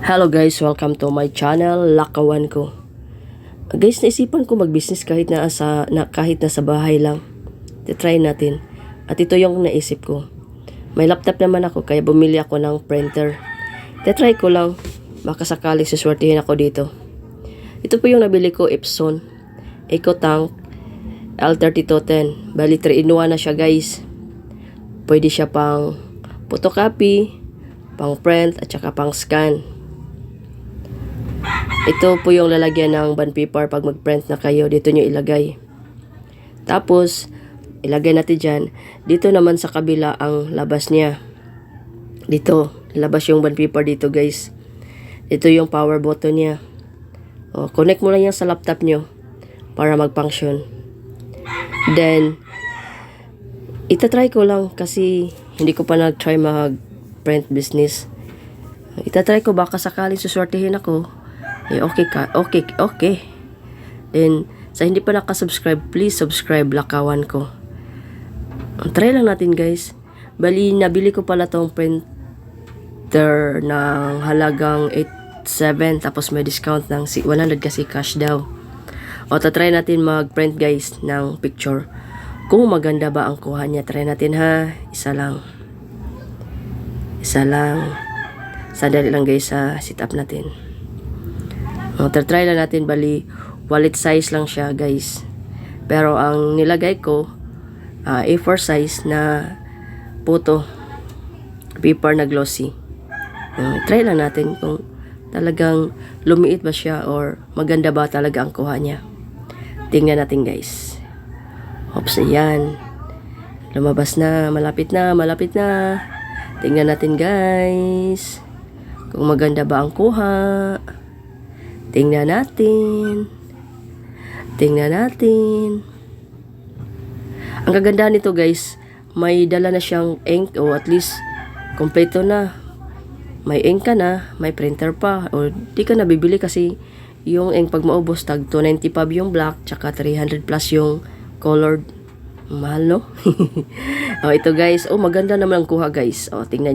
Hello guys, welcome to my channel, Lakawan ko. Guys, naisipan ko mag-business kahit nasa bahay lang. Try natin. At ito yung naisip ko. May laptop naman ako kaya bumili ako ng printer. Try ko lang, baka sakaling suswertihin ako dito. Ito po yung nabili ko, Epson EcoTank L3210. Bali 3-in-1 na siya guys. Pwede siya pang photocopy, pang print at saka pang scan. Ito po yung lalagyan ng bond paper pag mag-print na kayo. Dito nyo ilagay. Tapos, ilagay natin dyan. Dito naman sa kabila ang labas niya. Dito, labas yung bond paper dito guys. Ito yung power button niya. Connect mo lang yan sa laptop nyo para mag-function. Then, itatry ko lang kasi hindi ko pa nag-try mag-print business. Itatry ko baka sakaling suswertihin ako. Okay. Then, sa hindi pa nakasubscribe, please subscribe, Lakawan ko. Try lang natin guys. Bali, nabili ko pala tong printer ng halagang 8.7 tapos may discount ng 100 kasi cash daw. Try natin mag-print guys ng picture. Kung maganda ba ang kuha niya, try natin ha. Isa lang. Sandali lang guys sa setup natin. Try lang natin, bali wallet size lang siya guys. Pero ang nilagay ko A4 size na photo paper na glossy. Try lang natin kung talagang lumiit ba siya or maganda ba talaga ang kuha niya. Tingnan natin guys. Oops, ayan. Lumabas na, malapit na. Tingnan natin guys. Kung maganda ba ang kuha. Tingnan natin. Ang kagandahan nito guys, may dala na siyang ink o at least kompleto na. May ink ka na, may printer pa. O di ka na bibili kasi yung ink pag maubos tag 295 yung black tsaka 300 plus yung colored. Mahal no? Ito guys, maganda naman ang kuha guys. Tingnan